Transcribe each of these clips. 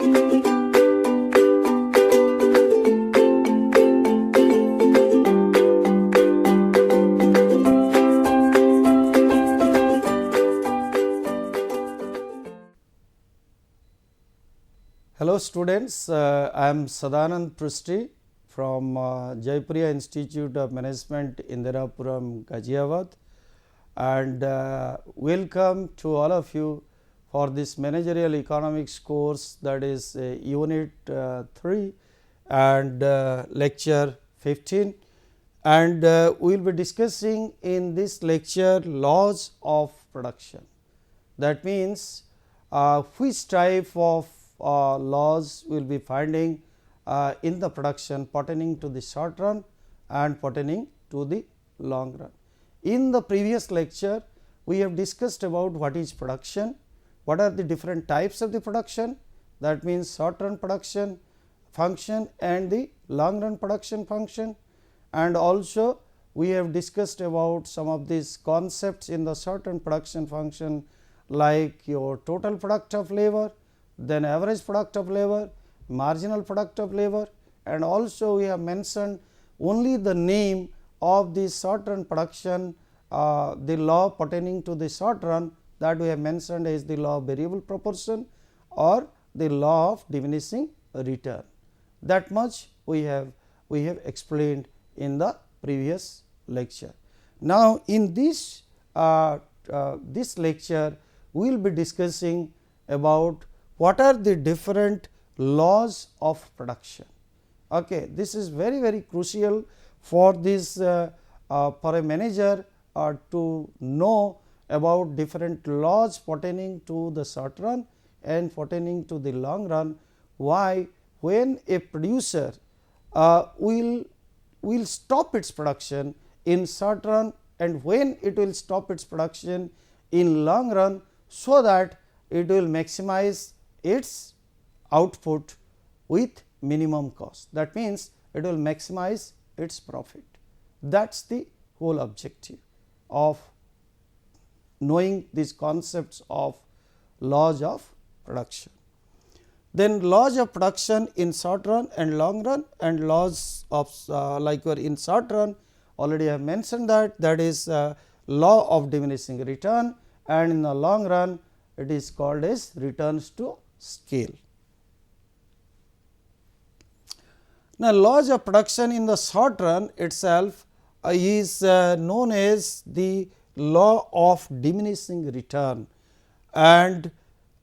Hello students, I am Sadanand Prusty from Jaipuriya Institute of Management, Indirapuram, Ghaziabad, and welcome to all of you for this Managerial Economics course, that is Unit 3 and lecture 15, and we will be discussing in this lecture laws of production. That means, which type of laws we will be finding in the production pertaining to the short run and pertaining to the long run. In the previous lecture, we have discussed about what is production, what are the different types of the production, that means short run production function and the long run production function, and also we have discussed about some of these concepts in the short run production function, like your total product of labor, then average product of labor, marginal product of labor, and also we have mentioned only the name of the short run production, the law pertaining to the short run, that we have mentioned is the law of variable proportion or the law of diminishing return. That much we have explained in the previous lecture. Now, in this lecture we will be discussing about what are the different laws of production. Okay. This is very crucial for this for a manager to know about different laws pertaining to the short run and pertaining to the long run. Why? When a producer will stop its production in short run and when it will stop its production in long run, so that it will maximize its output with minimum cost. That means, it will maximize its profit. That is the whole objective of knowing these concepts of laws of production. Then laws of production in short run and long run, and laws of like in short run already I have mentioned that is law of diminishing return, and in the long run it is called as returns to scale. Now, laws of production in the short run itself is known as the law of diminishing return, and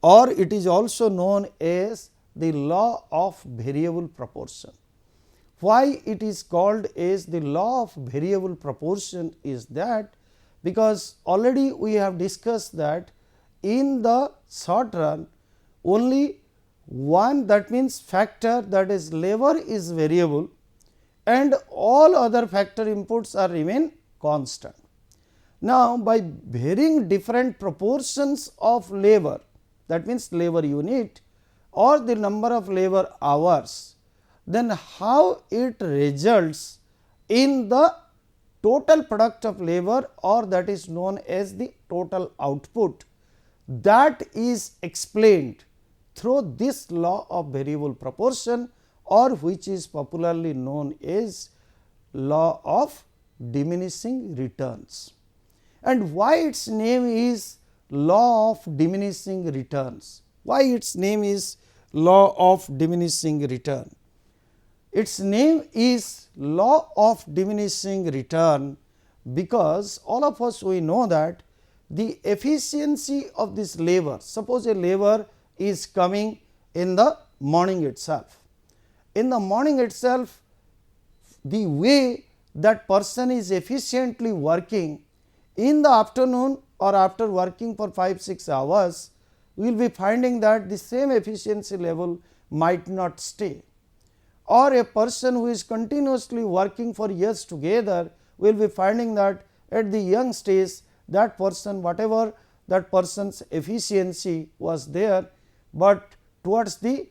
or it is also known as the law of variable proportion. Why it is called as the law of variable proportion is that, because already we have discussed that in the short run only one, that means factor, that is labor, is variable and all other factor inputs are remain constant. Now, by varying different proportions of labor, that means labor unit or the number of labor hours, then how it results in the total product of labor, or that is known as the total output, that is explained through this law of variable proportion, or which is popularly known as law of diminishing returns. And why its name is law of diminishing returns? Why its name is law of diminishing return? Its name is law of diminishing return because all of us we know that the efficiency of this labor, suppose a labor is coming in the morning itself. In the morning itself, the way that person is efficiently working, in the afternoon or after working for 5-6 hours, we will be finding that the same efficiency level might not stay, or a person who is continuously working for years together will be finding that at the young stage that person, whatever that person's efficiency was there, but towards the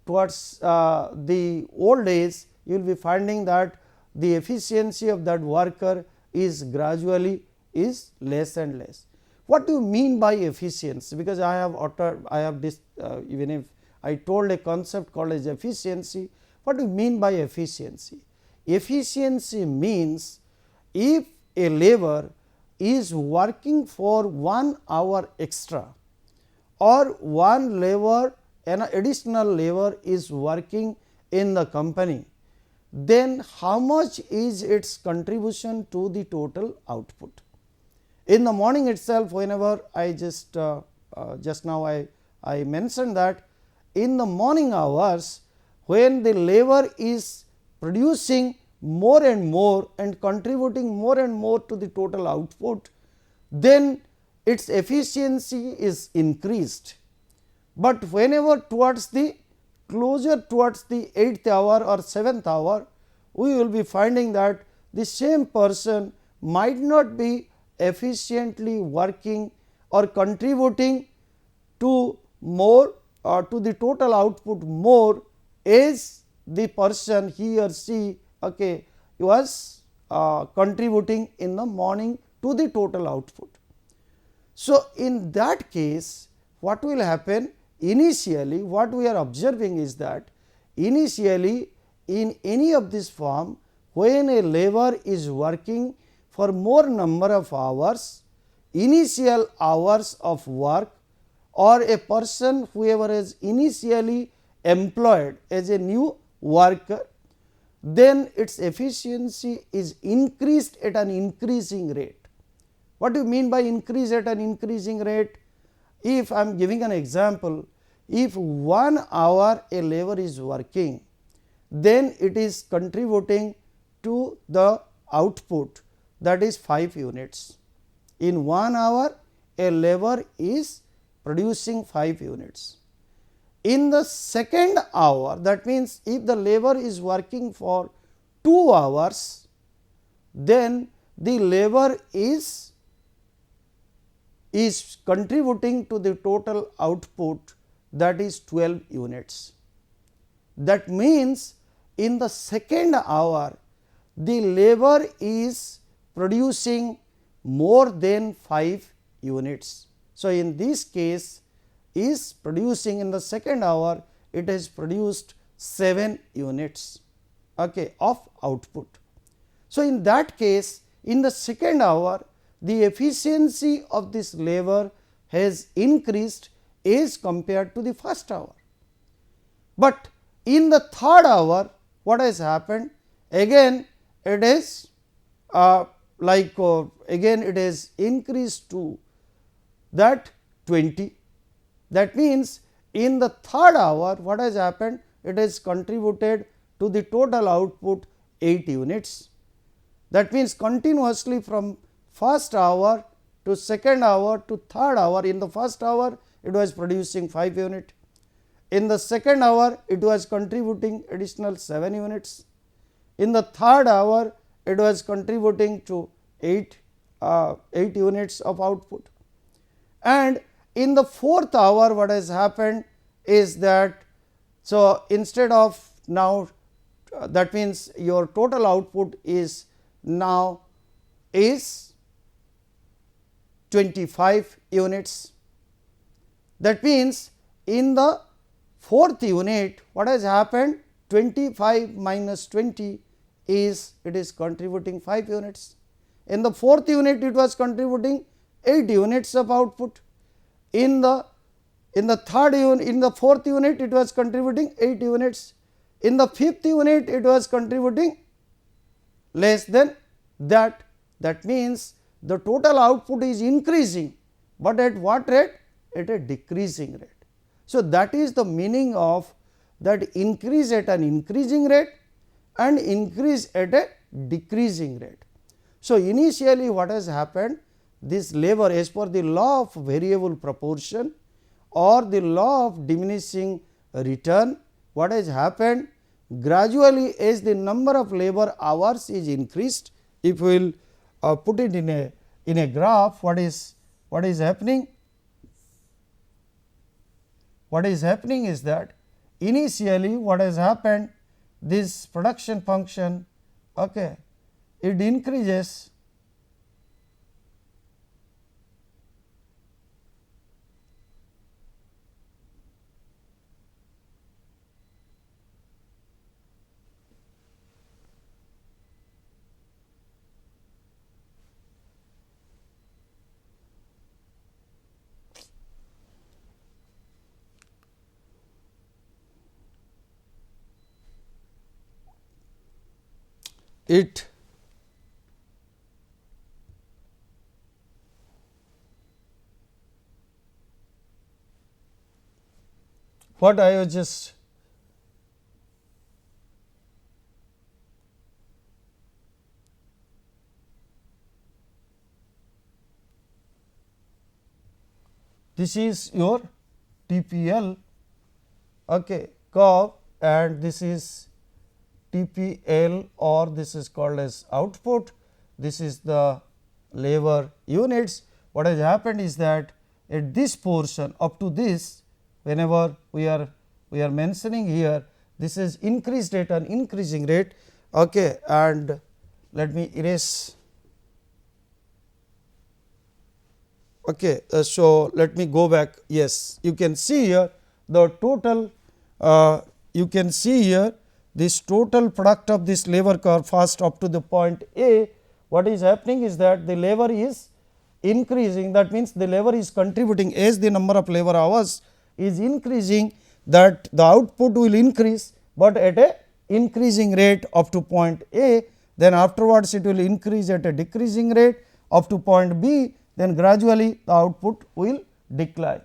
old age you will be finding that the efficiency of that worker is gradually is less and less. What do you mean by efficiency? Because I have uttered, even if I told a concept called as efficiency. What do you mean by efficiency? Efficiency means if a labor is working for 1 hour extra or one labor, an additional labor is working in the company, then how much is its contribution to the total output. In the morning itself, whenever I just now I mentioned that in the morning hours, when the labor is producing more and more and contributing more and more to the total output, then its efficiency is increased. But whenever towards the closer towards the 8th hour or 7th hour, we will be finding that the same person might not be efficiently working or contributing to more or to the total output more as the person he or she was contributing in the morning to the total output. So, in that case what will happen? Initially what we are observing is that initially in any of this form, when a labor is working for more number of hours, initial hours of work, or a person whoever is initially employed as a new worker, then its efficiency is increased at an increasing rate. What do you mean by increase at an increasing rate? If I am giving an example, if 1 hour a labor is working, then it is contributing to the output, that is 5 units. In 1 hour a labor is producing 5 units. In the second hour, that means if the labor is working for 2 hours, then the labor is contributing to the total output, that is 12 units. That means in the second hour the labor is producing more than 5 units. So, in this case is producing in the second hour, it has produced 7 units of output. So, in that case in the second hour the efficiency of this labor has increased as compared to the first hour. But in the third hour what has happened? Again it is again it is increased to that 20. That means in the third hour what has happened? It has contributed to the total output 8 units. That means continuously from first hour to second hour to third hour, in the first hour it was producing 5 unit, in the second hour it was contributing additional 7 units, in the third hour it was contributing to 8 units of output, and in the fourth hour what has happened is that, so instead of now that means your total output is now is 25 units. That means in the fourth unit what has happened? 25 minus 20 is it is contributing 5 units. In the fourth unit it was contributing 8 units of output. In the third unit, in the fourth unit it was contributing 8 units. In the fifth unit it was contributing less than that. That means the total output is increasing, but at what rate? At a decreasing rate. So, that is the meaning of that increase at an increasing rate and increase at a decreasing rate. So, initially what has happened? This labor, as per the law of variable proportion or the law of diminishing return, what has happened? Gradually as the number of labor hours is increased, if we will put it in a graph, what is happening? What is happening is that initially what has happened, this production function it increases it what I was just this is your TPL curve, and this is TPL, or this is called as output. This is the lever units. What has happened is that at this portion up to this, whenever we are mentioning here, this is increased at an increasing rate. And let me erase. So let me go back. Yes, you can see here the total. You can see here this total product of this lever curve first up to the point A. What is happening is that the lever is increasing, that means the lever is contributing as the number of lever hours is increasing, that the output will increase, but at a increasing rate up to point A, then afterwards it will increase at a decreasing rate up to point B, then gradually the output will decline,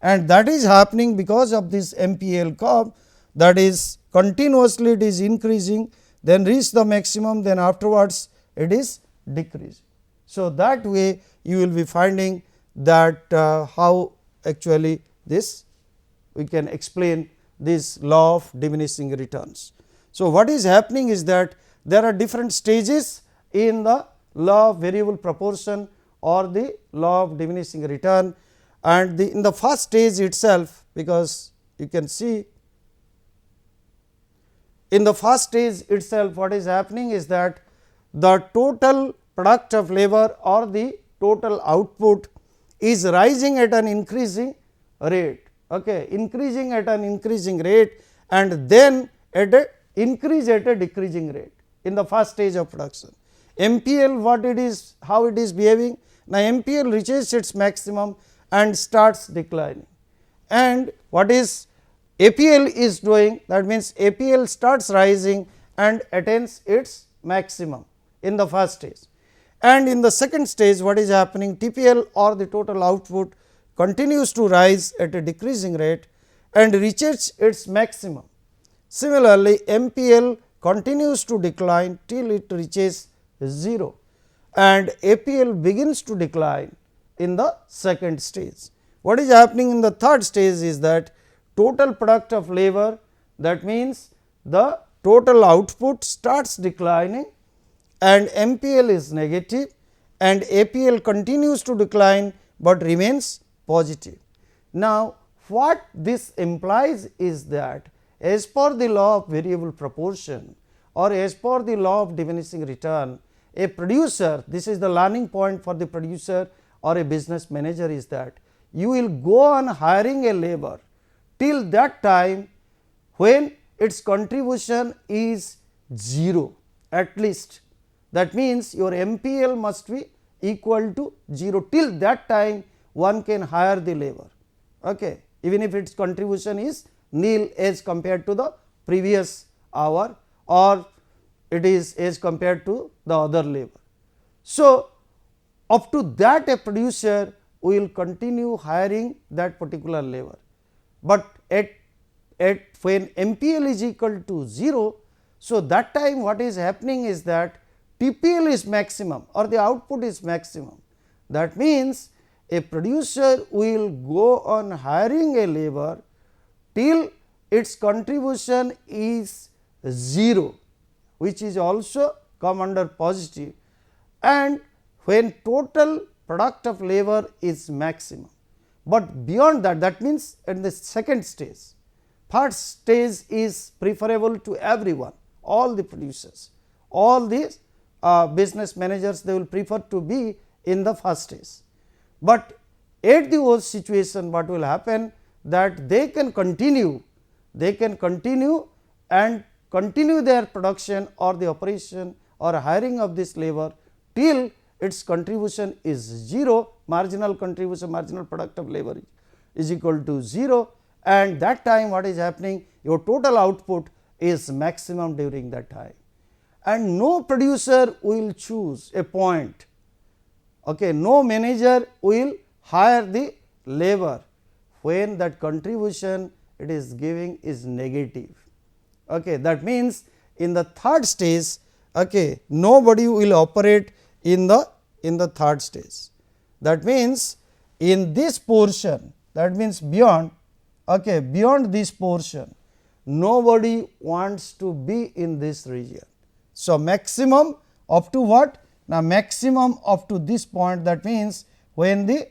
and that is happening because of this MPL curve, that is continuously it is increasing, then reach the maximum, then afterwards it is decreasing. So, that way you will be finding that how actually this we can explain this law of diminishing returns. So, what is happening is that there are different stages in the law of variable proportion or the law of diminishing return, and in the first stage itself, because you can see in the first stage itself what is happening is that the total product of labor or the total output is rising at an increasing rate, increasing at an increasing rate, and then at a increase at a decreasing rate in the first stage of production. MPL, what it is, how it is behaving? Now, MPL reaches its maximum and starts declining, and what is APL is doing, that means APL starts rising and attains its maximum in the first stage, and in the second stage what is happening, TPL or the total output continues to rise at a decreasing rate and reaches its maximum. Similarly, MPL continues to decline till it reaches 0, and APL begins to decline in the second stage. What is happening in the third stage is that total product of labor, that means the total output starts declining and MPL is negative and APL continues to decline, but remains positive. Now, what this implies is that as per the law of variable proportion or as per the law of diminishing return, a producer, this is the learning point for the producer or a business manager, is that you will go on hiring a labor till that time when its contribution is 0 at least. That means, your MPL must be equal to 0, till that time one can hire the labor, even if its contribution is nil as compared to the previous hour or it is as compared to the other labor. So, up to that a producer will continue hiring that particular labor, but at when MPL is equal to 0. So, that time what is happening is that TPL is maximum or the output is maximum. That means, a producer will go on hiring a labor till its contribution is 0, which is also come under positive, and when total product of labor is maximum. But beyond that, that means at the second stage, first stage is preferable to everyone, all the producers, all these business managers, they will prefer to be in the first stage. But at the worst situation, what will happen, that they can continue and continue their production or the operation or hiring of this labor till its contribution is 0, marginal contribution, marginal product of labor is equal to 0, and that time what is happening, your total output is maximum during that time. and no producer will choose a point. Okay, no manager will hire the labor when that contribution it is giving is negative. Okay, that means, in the third stage, okay, nobody will operate in the third stage. That means, in this portion, that means beyond, okay, beyond this portion, nobody wants to be in this region. So, maximum up to what? Now, maximum up to this point, that means, when the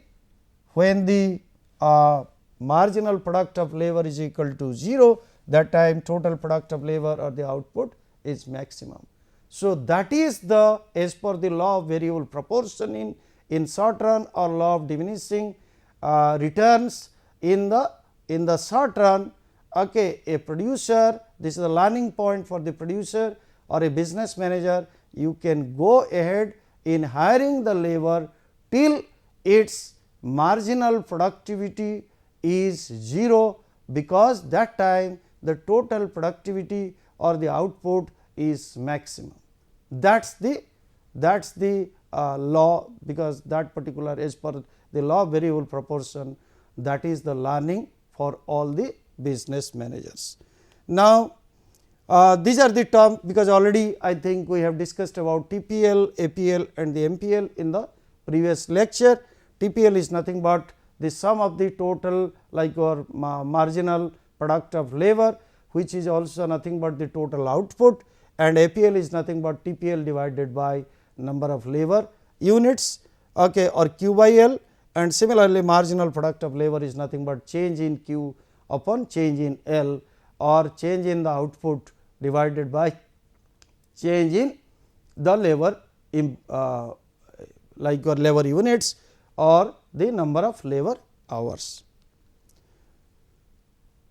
marginal product of labor is equal to 0, that time total product of labor or the output is maximum. So, that is the as per the law of variable proportion in short run or law of diminishing returns. In the short run, okay, a producer, this is the learning point for the producer or a business manager, you can go ahead in hiring the labor till its marginal productivity is 0, because that time the total productivity or the output is maximum. That is the law, because that particular as per the law of variable proportion, that is the learning for all the business managers. Now, these are the terms, because already I think we have discussed about TPL, APL and the MPL in the previous lecture. TPL is nothing but the sum of the total, like your marginal product of labor, which is also nothing but the total output, and APL is nothing but TPL divided by number of labor units, okay, or Q by L, and similarly marginal product of labor is nothing but change in Q upon change in L, or change in the output divided by change in the labor like your labor units or the number of labor hours.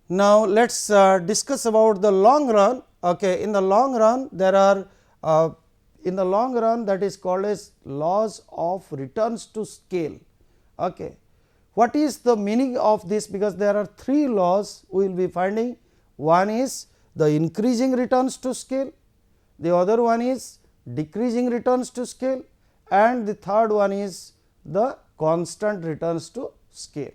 Now, let us discuss about the long run. Okay, in the long run, there are in the long run, that is called as laws of returns to scale. Okay. What is the meaning of this? Because there are 3 laws we will be finding. One is the increasing returns to scale, the other one is decreasing returns to scale, and the third one is the constant returns to scale.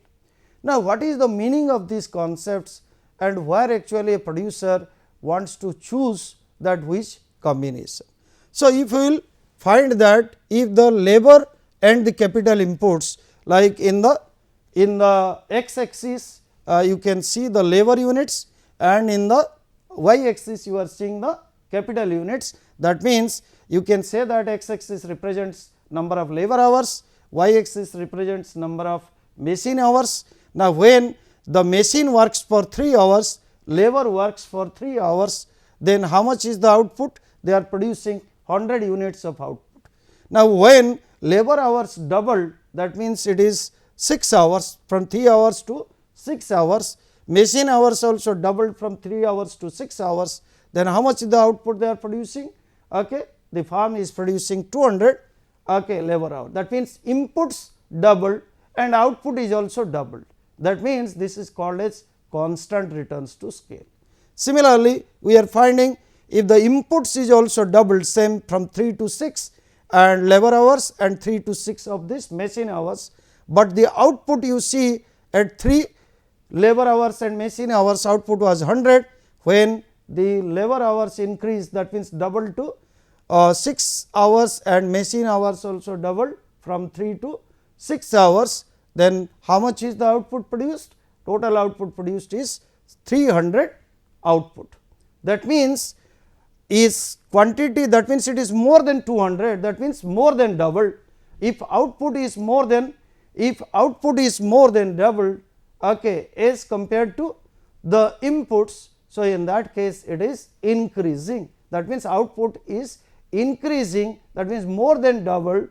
Now, what is the meaning of these concepts, and where actually a producer wants to choose that which combination? So, if we will find that if the labor and the capital inputs, like in the x axis you can see the labor units, and in the y axis you are seeing the capital units. That means, you can say that x axis represents number of labor hours, y axis represents number of machine hours. Now, when the machine works for 3 hours, labor works for 3 hours, then how much is the output? They are producing 100 units of output. Now, when labor hours doubled, that means it is 6 hours, from 3 hours to 6 hours, machine hours also doubled from 3 hours to 6 hours, then how much is the output they are producing? Okay. The firm is producing 200 labor hour. That means, inputs doubled and output is also doubled. That means, this is called as constant returns to scale. Similarly, we are finding if the inputs is also doubled, same from 3 to 6 and labor hours and 3 to 6 of this machine hours, but the output you see at 3 labor hours and machine hours, output was 100. When the labor hours increased, that means doubled to 6 hours and machine hours also doubled from 3 to 6 hours, then how much is the output produced? Total output produced is 300 output. That means, is quantity, that means it is more than 200, that means more than double. If output is more than double, okay, as compared to the inputs, so in that case it is increasing. That means, output is increasing, that means more than double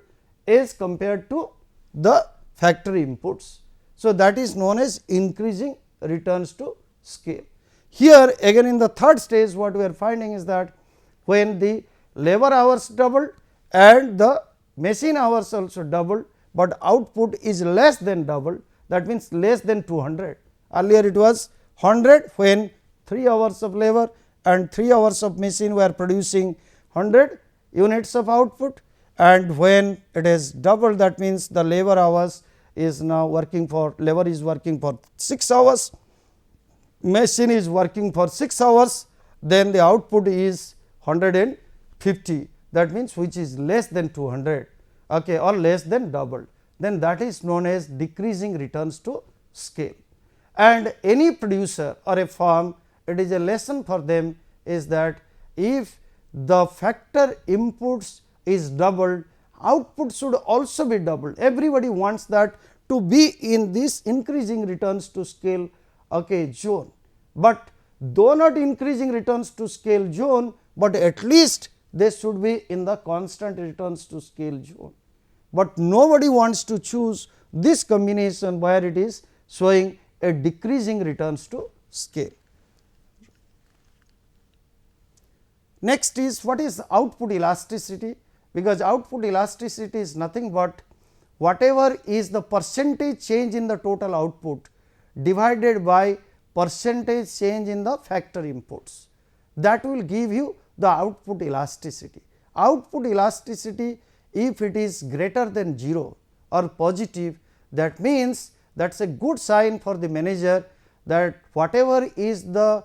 as compared to the factory inputs. So, that is known as increasing returns to scale. Here again in the third stage, what we are finding is that when the labor hours doubled and the machine hours also doubled, but output is less than double, that means less than 200. Earlier it was 100 when 3 hours of labor and 3 hours of machine were producing 100 units of output, and when it is doubled, that means the labor hours is now working for, labor is working for 6 hours, machine is working for 6 hours, then the output is 150, that means which is less than 200, okay, or less than doubled, then that is known as decreasing returns to scale. And any producer or a firm, it is a lesson for them is that if the factor inputs is doubled, output should also be doubled. Everybody wants that to be in this increasing returns to scale, okay, zone, but though not increasing returns to scale zone, but at least they should be in the constant returns to scale zone. But nobody wants to choose this combination where it is showing a decreasing returns to scale. Next is what is output elasticity, because output elasticity is nothing but whatever is the percentage change in the total output divided by percentage change in the factor inputs, that will give you the output elasticity. Output elasticity, if it is greater than 0 or positive, that means that is a good sign for the manager that whatever is the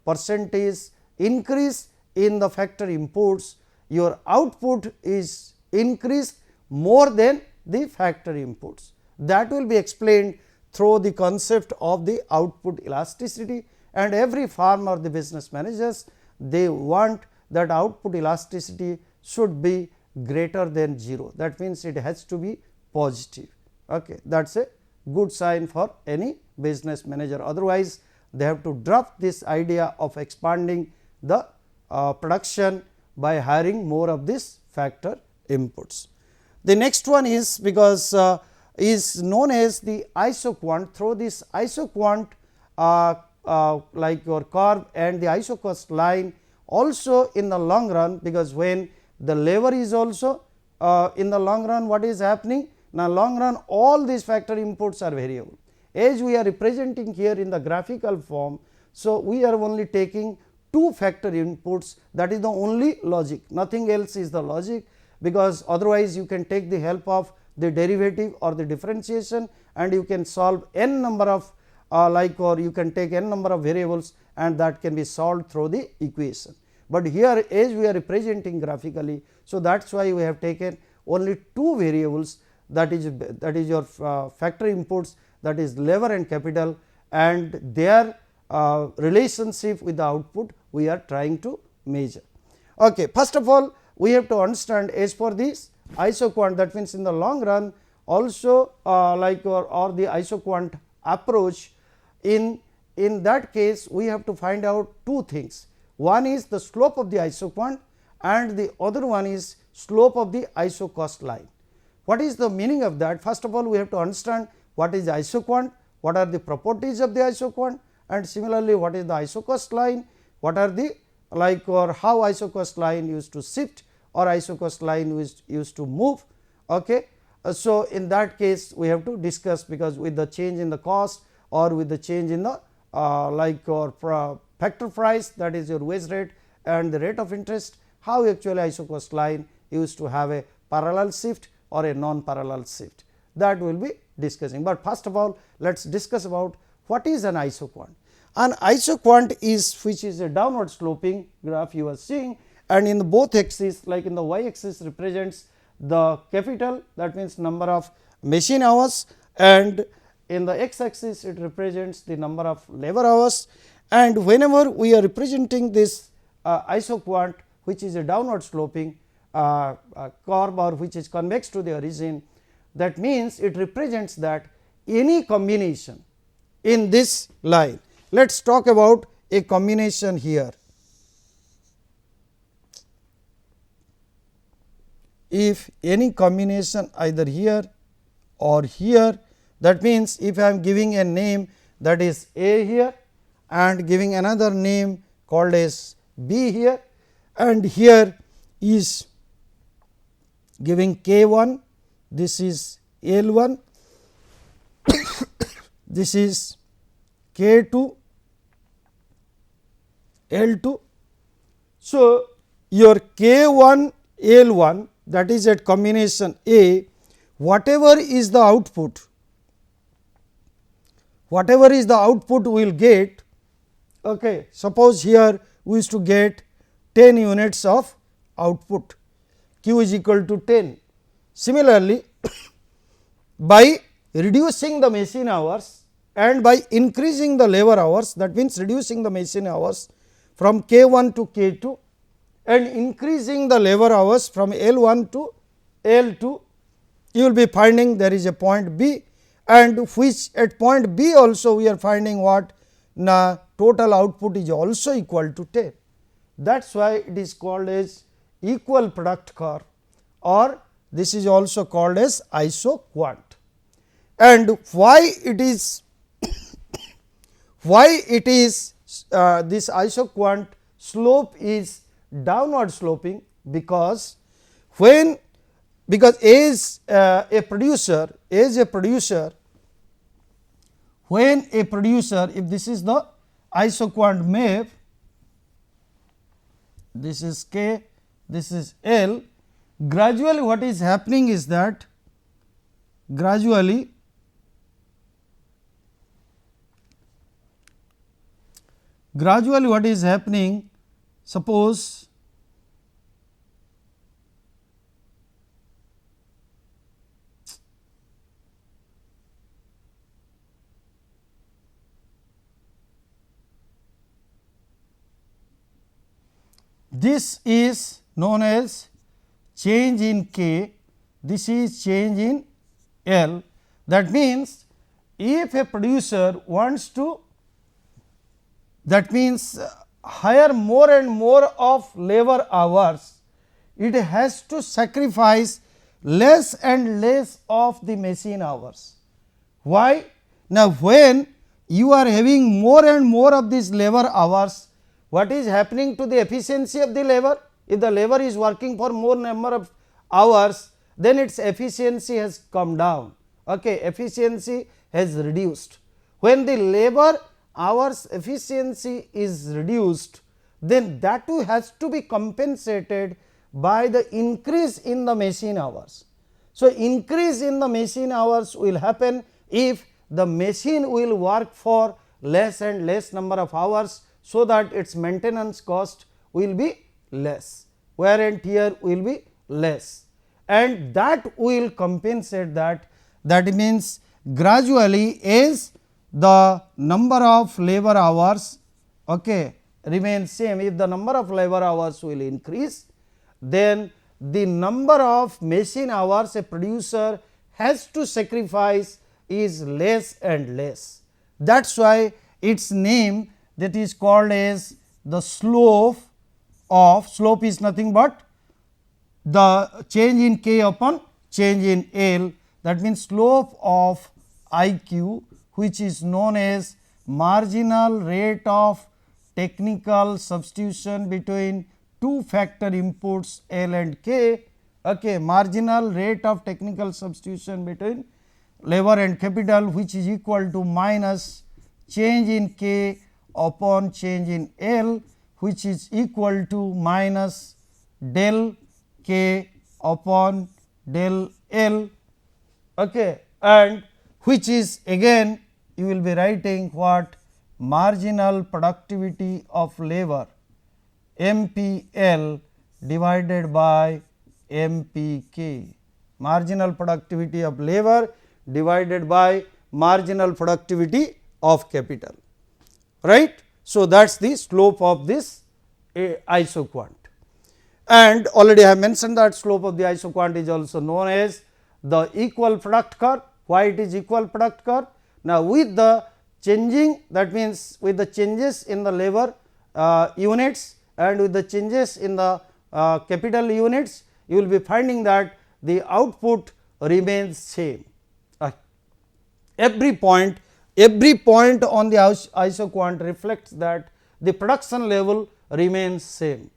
percentage increase in the factor inputs, your output is increased more than the factor inputs. That will be explained through the concept of the output elasticity, and every firm or the business managers, they want that output elasticity should be greater than 0, that means it has to be positive. Okay. That is a good sign for any business manager, otherwise they have to drop this idea of expanding the production by hiring more of this factor inputs. The next one is because is known as the isoquant. Through this isoquant like your curve and the isocost line, also in the long run, because when the labor is also in the long run, what is happening? Now, long run all these factor inputs are variable, as we are representing here in the graphical form. So, we are only taking 2 factor inputs, that is the only logic, nothing else is the logic, because otherwise you can take the help of the derivative or the differentiation and you can solve n number of or you can take n number of variables and that can be solved through the equation. But here as we are representing graphically, so that is why we have taken only 2 variables, that is your factor inputs, that is labor and capital, and their relationship with the output we are trying to measure. Okay. First of all, we have to understand as for this isoquant, that means in the long run also or the isoquant approach, in that case we have to find out 2 things. One is the slope of the isoquant and the other one is slope of the isocost line. What is the meaning of that? First of all, we have to understand what is isoquant, what are the properties of the isoquant, and similarly what is the isocost line, what are the or how isocost line used to shift or isocost line used to move. Okay. So, in that case we have to discuss, because with the change in the cost or with the change in the factor price, that is your wage rate and the rate of interest, how actually isocost line used to have a parallel shift or a non-parallel shift, that we will be discussing. But first of all, let us discuss about what is an isoquant. An isoquant is, which is a downward sloping graph you are seeing, and in the both axes, like in the y axis represents the capital, that means number of machine hours, and in the x axis it represents the number of labor hours. And whenever we are representing this isoquant, which is a downward sloping curve or which is convex to the origin, that means it represents that any combination in this line. Let us talk about a combination here. If any combination either here or here, that means if I am giving a name that is A here and giving another name called as B here, and here is giving K 1, this is L 1, this is K 2, L 2. So, your K1 L1, that is at combination A, whatever is the output, we will get. Okay. Suppose here we used to get 10 units of output, Q is equal to 10. Similarly, by reducing the machine hours and by increasing the labor hours, that means reducing the machine hours from K1 to K2 and increasing the labor hours from L1 to L2, you will be finding there is a point B, and which at point B also we are finding what? Na total output is also equal to 10. That is why it is called as equal product curve, or this is also called as isoquant. And why it is this isoquant slope is downward sloping? Because as a producer, when a producer, if this is the isoquant map, this is K, this is L, gradually what is happening is that gradually what is happening, suppose this is known as change in K, this is change in L. That means, if a producer wants to, that means hire more and more of labor hours, it has to sacrifice less and less of the machine hours. Why? Now, when you are having more and more of these labor hours, what is happening to the efficiency of the labor? If the labor is working for more number of hours, then its efficiency has come down, okay. Efficiency has reduced. When the labor hours efficiency is reduced, then that too has to be compensated by the increase in the machine hours. So, increase in the machine hours will happen if the machine will work for less and less number of hours, so that its maintenance cost will be less, wear and tear will be less, and that will compensate that. That means, gradually as the number of labor hours, okay, remains same, if the number of labor hours will increase, then the number of machine hours a producer has to sacrifice is less and less. That is why its name, that is called as the slope is nothing but the change in K upon change in L, that means slope of IQ, which is known as marginal rate of technical substitution between two factor inputs L and K, okay, marginal rate of technical substitution between labor and capital, which is equal to minus change in K upon change in L, which is equal to minus del K upon del L, okay, and which is again you will be writing what? Marginal productivity of labor, MPL divided by MPK, marginal productivity of labor divided by marginal productivity of capital, right. So, that is the slope of this isoquant, and already I have mentioned that slope of the isoquant is also known as the equal product curve. Why it is equal product curve? Now, with the changing, that means with the changes in the labor units and with the changes in the capital units, you will be finding that the output remains same. Every point on the isoquant reflects that the production level remains same.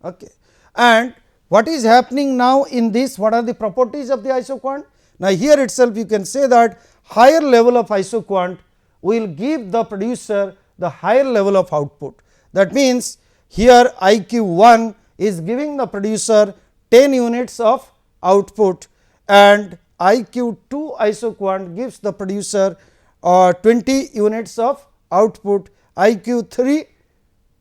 Okay. And what is happening now in this? What are the properties of the isoquant? Now, here itself you can say that higher level of isoquant will give the producer the higher level of output. That means, here IQ1 is giving the producer 10 units of output and IQ2 isoquant gives the producer 20 units of output. IQ3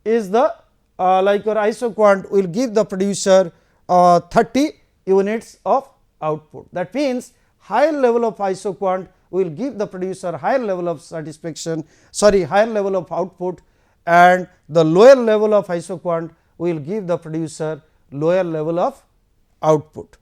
is the like your isoquant will give the producer 30 units of output. That means, higher level of isoquant will give the producer higher level of satisfaction, higher level of output, and the lower level of isoquant will give the producer lower level of output.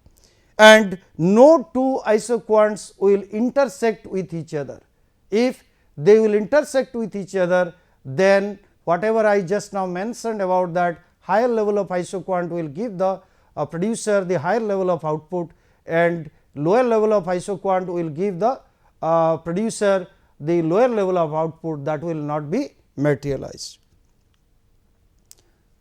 And no two isoquants will intersect with each other. If they will intersect with each other, then whatever I just now mentioned about that, higher level of isoquant will give the producer the higher level of output and lower level of isoquant will give the producer the lower level of output, that will not be materialized.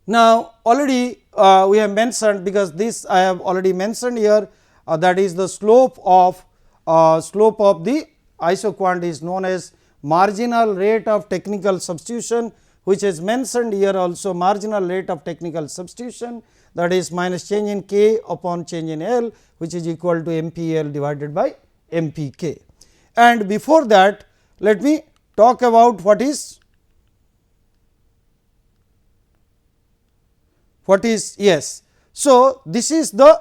Now, already we have mentioned, because this I have already mentioned here, that is the slope of the isoquant is known as marginal rate of technical substitution, which is mentioned here also, marginal rate of technical substitution, that is minus change in k upon change in L, which is equal to MPL divided by MPK. And before that, let me talk about what is yes. So, this is the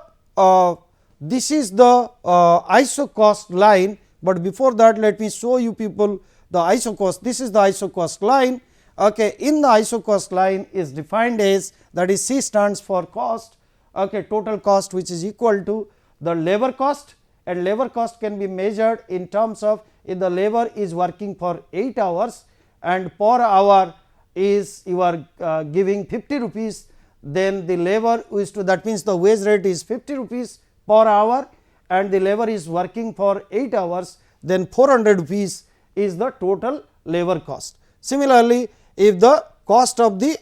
isocost line, but before that let me show you people the isocost. This is the isocost line. Okay. In the isocost line is defined as, that is C stands for cost, okay, total cost, which is equal to the labor cost, and labor cost can be measured in terms of, if the labor is working for 8 hours and per hour is you are giving 50 rupees, then the labor is to, that means the wage rate is 50 rupees per hour and the labor is working for 8 hours, then 400 rupees is the total labor cost. Similarly, if the cost of the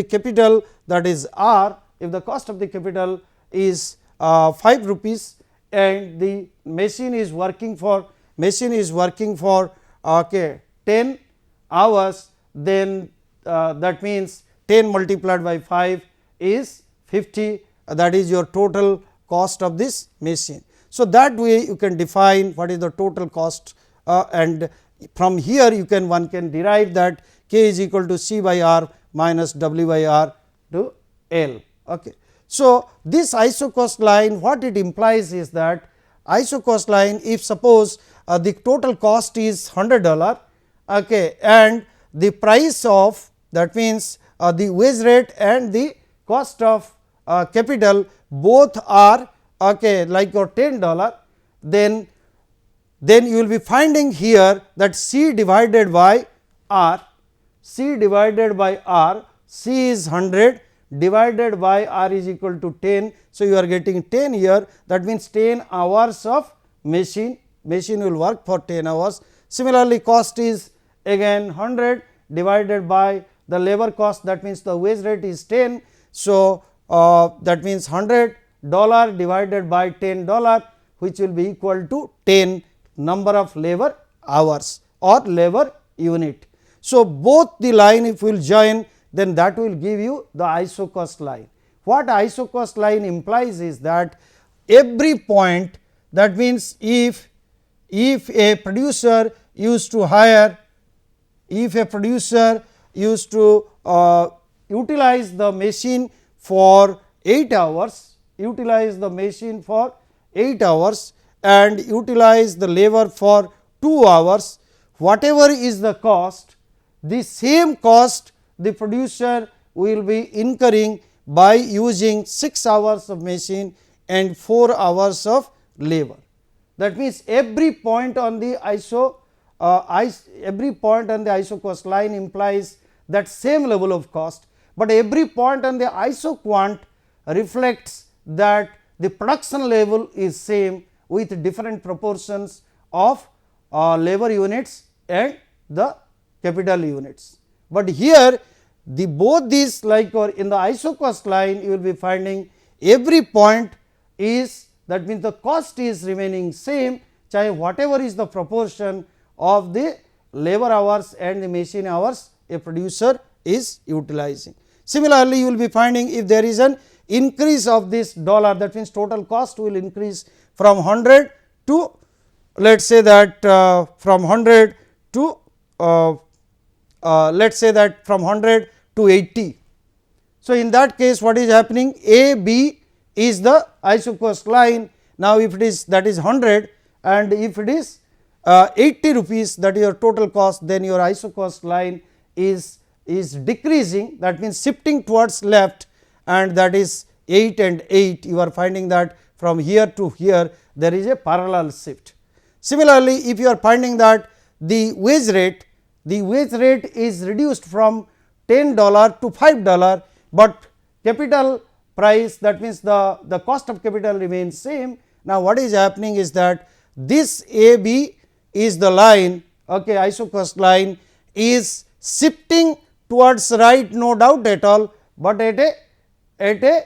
capital, that is R, if the cost of the capital is 5 rupees and the machine is working for okay, 10 hours, then that means 10 multiplied by 5 is 50, that is your total cost of this machine. So, that way you can define what is the total cost, and from here one can derive that k is equal to C by R minus W by R to L. Okay. So, this isocost line, what it implies is that isocost line, if suppose the total cost is $100, okay, and the price of, that means the wage rate and the cost of capital both are okay, like your $10, then you will be finding here that C divided by R, C is 100 divided by R is equal to 10. So, you are getting 10 here, that means 10 hours of machine will work for 10 hours. Similarly, cost is again 100 divided by the labor cost, that means the wage rate is 10. So, that means $100 divided by $10, which will be equal to 10 number of labor hours or labor unit. So, both the line if we will join, then that will give you the isocost line. What isocost line implies is that every point, that means if a producer used to hire, utilize the machine for 8 hours, and utilize the labor for 2 hours, whatever is the cost, the same cost the producer will be incurring by using 6 hours of machine and 4 hours of labor. That means, every point on the isocost line implies that same level of cost, but every point on the isoquant reflects that the production level is same with different proportions of labor units and the capital units. But here both these, like or in the isocost line, you will be finding every point is, that means the cost is remaining same, whatever is the proportion of the labor hours and the machine hours a producer is utilizing. Similarly, you will be finding if there is an increase of this dollar, that means total cost will increase from 100 to, let us say that from 100 to let us say that from 100 to 80. So, in that case what is happening, A B is the isocost line. Now, if it is that is 100 and if it is 80 rupees, that is your total cost, then your isocost line is decreasing, that means shifting towards left, and that is 8 and 8. You are finding that from here to here there is a parallel shift. Similarly, if you are finding that the wage rate is reduced from $10 to $5, but capital price, that means the cost of capital remains same. Now, what is happening is that this A B is the line, okay, isocost line is shifting towards right, no doubt at all, but at a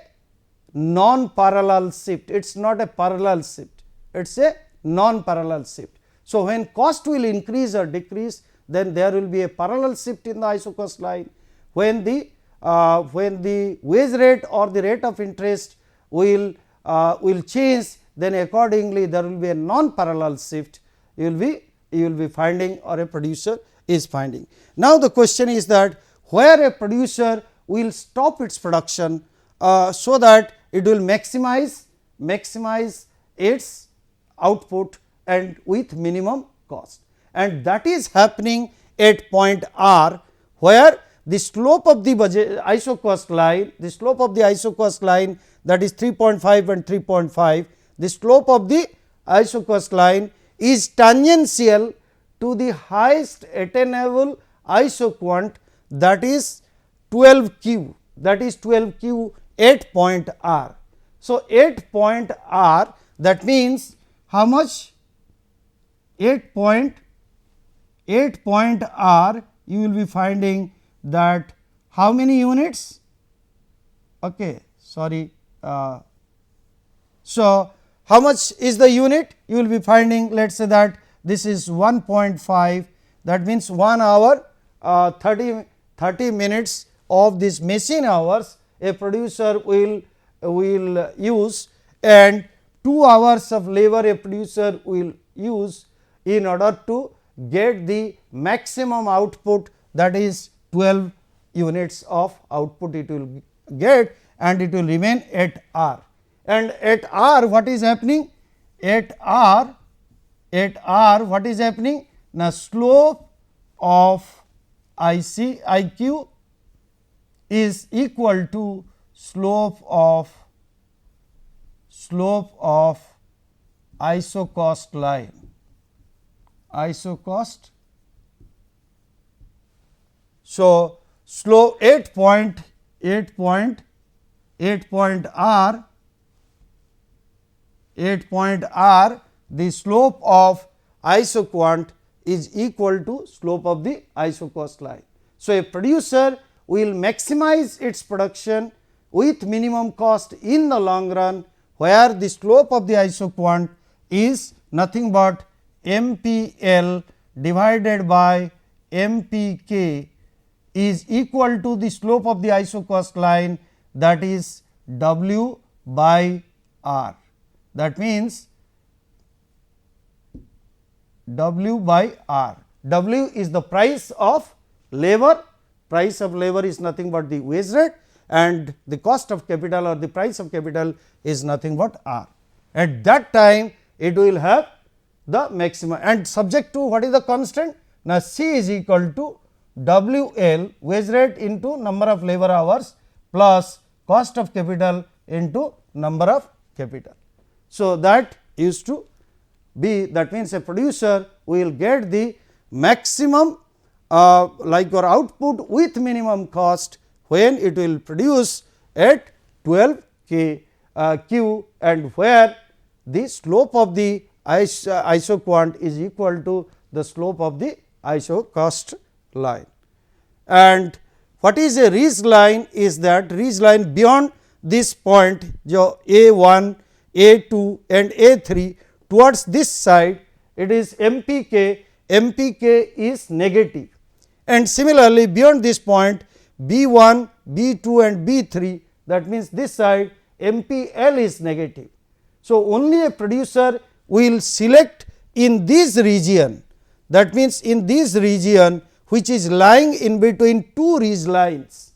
non-parallel shift. It is not a parallel shift, it is a non-parallel shift. So, when cost will increase or decrease, then there will be a parallel shift in the isocost line. When the wage rate or the rate of interest will change, then accordingly there will be a non-parallel shift you will be finding, or a producer is finding. Now, the question is that where a producer will stop its production so that it will maximize its output and with minimum cost, and that is happening at point R, where the slope of the isocost line, that is 3.5 and 3.5, the slope of the isocost line is tangential to the highest attainable isoquant, that is 12 q, at point R. So, at point R, that means how much? At point R, you will be finding that how many units? Okay, sorry. So, how much is the unit? You will be finding, let us say that this is 1.5, that means 1 hour 30 minutes of this machine hours a producer will use, and 2 hours of labor a producer will use in order to get the maximum output, that is 12 units of output it will get, and it will remain at R. And at R, what is happening? At R what is happening? Now, slope of IQ is equal to slope of isocost line. So, slope at point R, the slope of isoquant is equal to slope of the isocost line. So, a producer will maximize its production with minimum cost in the long run, where the slope of the isoquant is nothing but MPL divided by MPK is equal to the slope of the isocost line, that is W by R. That means W by R. W is the price of labor, is nothing but the wage rate, and the cost of capital or the price of capital is nothing but R. At that time it will have the maximum, and subject to what is the constant? Now, C is equal to WL, wage rate into number of labor hours, plus cost of capital into number of capital. So, that used to be, that means a producer will get the maximum like your output with minimum cost when it will produce at 12 Q, and where the slope of the isoquant is equal to the slope of the isocost line. And what is a ridge line? Is that ridge line beyond this point, A1, A2 and A3, towards this side it is MPK, MPK is negative, and similarly beyond this point B1, B2 and B3, that means this side MPL is negative. So, only a producer will select in this region, that means in this region which is lying in between two ridge lines,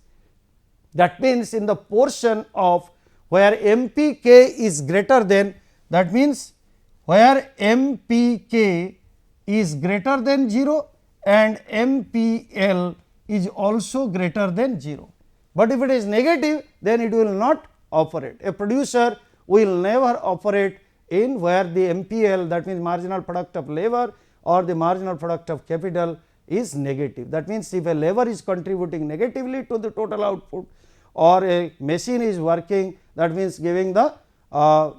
that means in the portion of where MPK is greater than, that means where MPK is greater than 0 and MPL is also greater than 0. But if it is negative, then it will not operate. A producer will never operate in where the MPL, that means marginal product of labor or the marginal product of capital is negative. That means, if a labor is contributing negatively to the total output or a machine is working, that means giving the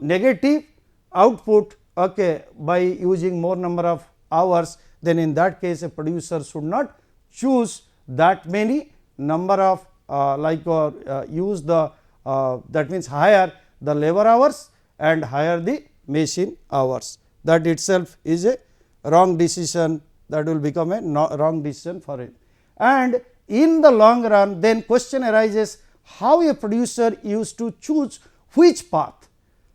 negative output, okay, by using more number of hours, then in that case a producer should not choose that many number of use the that means higher the labor hours and higher the machine hours. That itself is a wrong decision, that will become a wrong decision for it. And in the long run, then question arises, how a producer used to choose which path,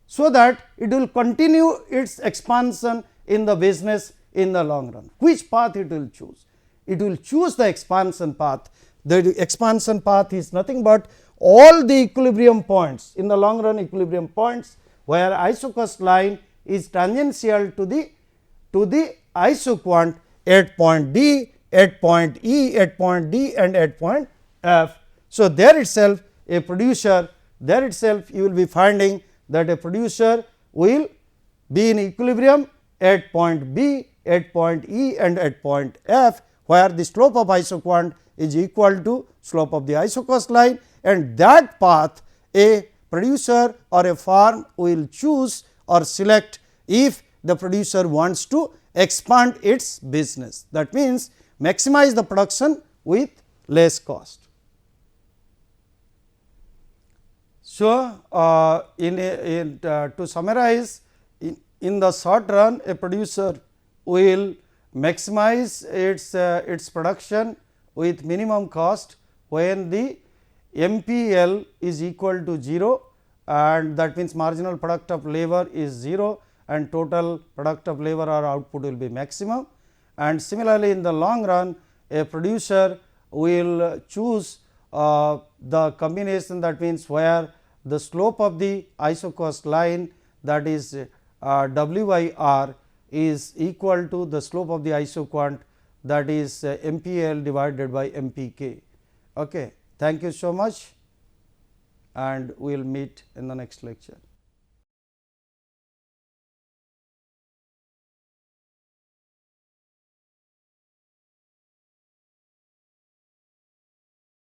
so that it will continue its expansion in the business in the long run. Which path it will choose? It will choose the expansion path. The expansion path is nothing but all the equilibrium points, in the long run equilibrium points, where isocost line is tangential to the isoquant at point D, at point E, at point D and at point F. So, there itself a producer, there itself you will be finding that a producer will be in equilibrium at point B, at point E and at point F, where the slope of isoquant is equal to slope of the isocost line, and that path a producer or a firm will choose or select if the producer wants to expand its business. That means, maximize the production with less cost. So, to summarize, in the short run a producer will maximize its production with minimum cost when the MPL is equal to 0, and that means marginal product of labor is 0 and total product of labor or output will be maximum. And similarly, in the long run a producer will choose the combination, that means where the slope of the isocost line, that is W by R, is equal to the slope of the isoquant, that is MPL divided by MPK. Okay. Thank you so much, and we will meet in the next lecture.